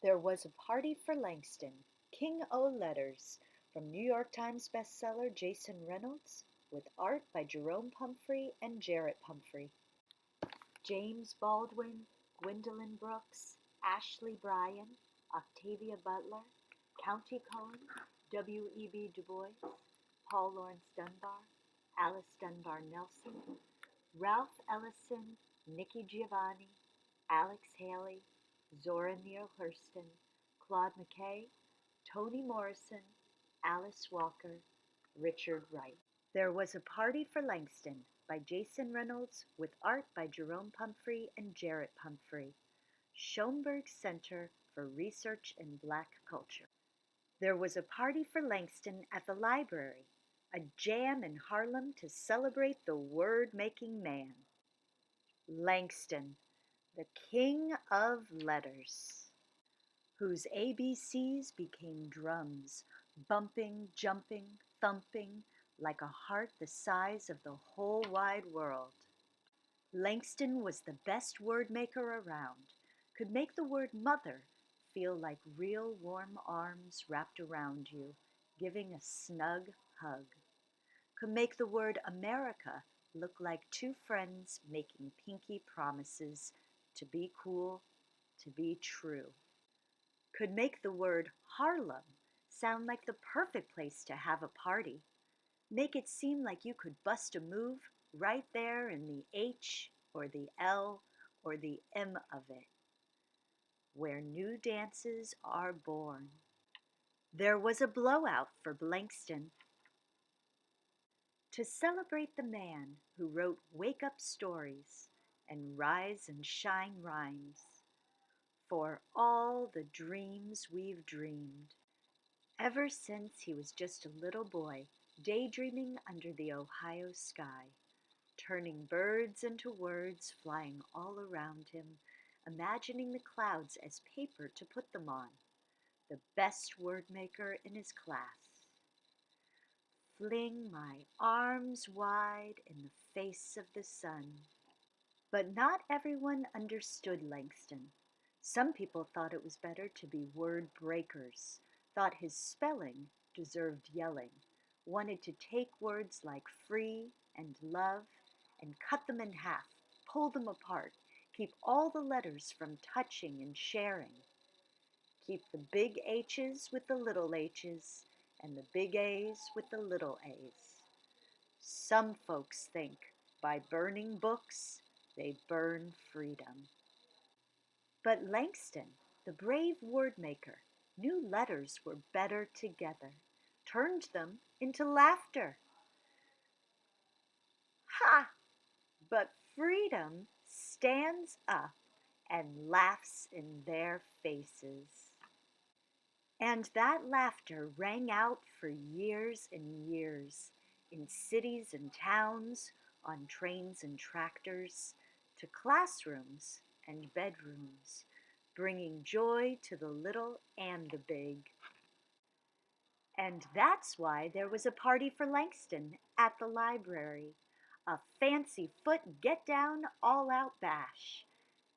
There was a party for Langston, King O' Letters, from New York Times bestseller Jason Reynolds, with art by Jerome Pumphrey and Jarrett Pumphrey. James Baldwin, Gwendolyn Brooks, Ashley Bryan, Octavia Butler, County Cohen, W.E.B. Du Bois, Paul Laurence Dunbar, Alice Dunbar Nelson, Ralph Ellison, Nikki Giovanni, Alex Haley, Zora Neale Hurston, Claude McKay, Toni Morrison, Alice Walker, Richard Wright. There Was a Party for Langston by Jason Reynolds with art by Jerome Pumphrey and Jarrett Pumphrey. Schomburg Center for Research in Black Culture. There was a party for Langston at the library, a jam in Harlem to celebrate the word-making man. Langston, the king of letters, whose ABCs became drums, bumping, jumping, thumping, like a heart the size of the whole wide world. Langston was the best word maker around, could make the word mother feel like real warm arms wrapped around you, giving a snug hug. Could make the word America look like two friends making pinky promises to be cool, to be true. Could make the word Harlem sound like the perfect place to have a party. Make it seem like you could bust a move right there in the H or the L or the M of it, where new dances are born. There was a blowout for Langston. To celebrate the man who wrote wake-up stories and rise and shine rhymes, for all the dreams we've dreamed, ever since he was just a little boy daydreaming under the Ohio sky, turning birds into words flying all around him, imagining the clouds as paper to put them on, the best word maker in his class. Fling my arms wide in the face of the sun. But not everyone understood Langston. Some people thought it was better to be word breakers, thought his spelling deserved yelling, wanted to take words like free and love and cut them in half, pull them apart, keep all the letters from touching and sharing. Keep the big H's with the little h's and the big A's with the little a's. Some folks think by burning books they burn freedom. But Langston, the brave word maker, knew letters were better together, turned them into laughter. Ha! But freedom stands up and laughs in their faces. And that laughter rang out for years and years, in cities and towns, on trains and tractors, to classrooms and bedrooms, bringing joy to the little and the big. And that's why there was a party for Langston at the library, a fancy foot get-down all-out bash,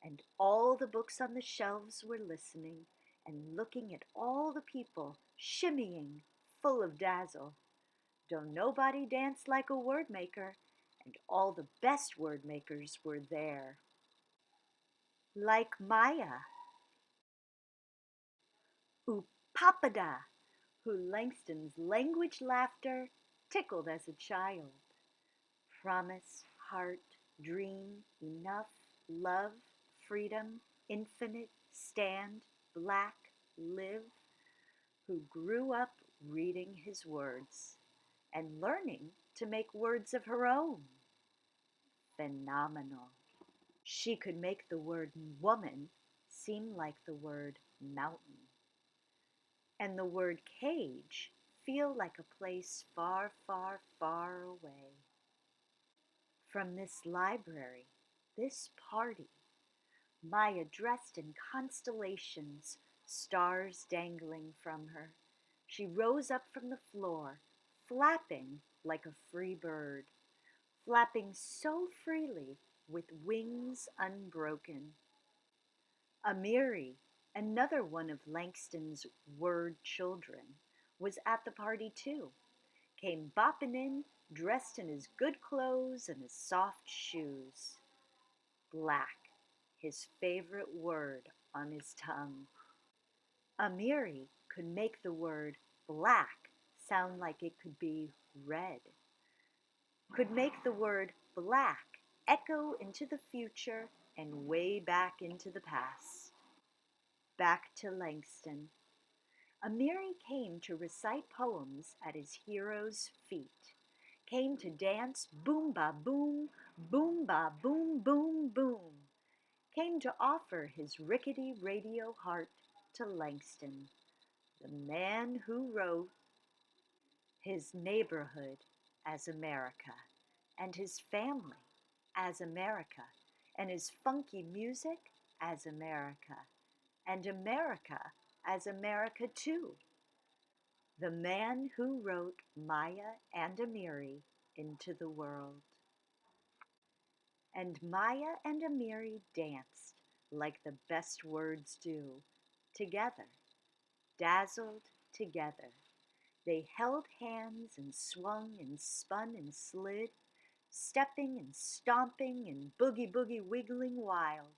and all the books on the shelves were listening and looking at all the people shimmying, full of dazzle. Don't nobody dance like a word maker, and all the best word makers were there. Like Maya, Upapada, who Langston's language laughter tickled as a child. Promise, heart, dream, enough, love, freedom, infinite, stand, black, live, who grew up reading his words and learning to make words of her own. Phenomenal. She could make the word woman seem like the word mountain, and the word cage feel like a place far, far, far away. From this library, this party, Maya dressed in constellations, stars dangling from her. She rose up from the floor, flapping like a free bird, flapping so freely with wings unbroken. Amiri, Another one of Langston's word children was at the party too. Came bopping in, dressed in his good clothes and his soft shoes. Black, his favorite word on his tongue. Amiri could make the word black sound like it could be red. Could make the word black echo into the future and way back into the past. Back to Langston. Amiri came to recite poems at his hero's feet. Came to dance boom ba boom, boom ba boom boom boom. Came to offer his rickety radio heart to Langston, the man who wrote his neighborhood as America, and his family as America, and his funky music as America, and America as America too. The man who wrote Maya and Amiri into the world. And Maya and Amiri danced like the best words do, together, dazzled together. They held hands and swung and spun and slid, stepping and stomping and boogie boogie wiggling wild.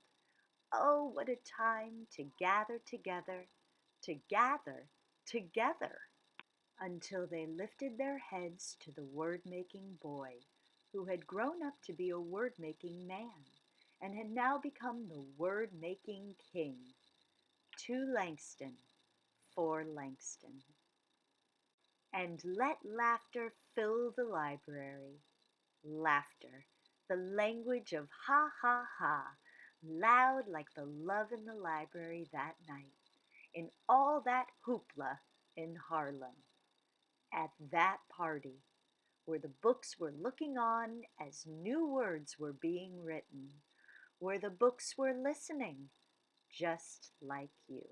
Oh, what a time to gather together, to gather together, until they lifted their heads to the word-making boy, who had grown up to be a word-making man, and had now become the word-making king. To Langston, for Langston. And let laughter fill the library. Laughter, the language of ha ha ha, loud like the love in the library that night, in all that hoopla in Harlem, at that party, where the books were looking on as new words were being written, where the books were listening, just like you.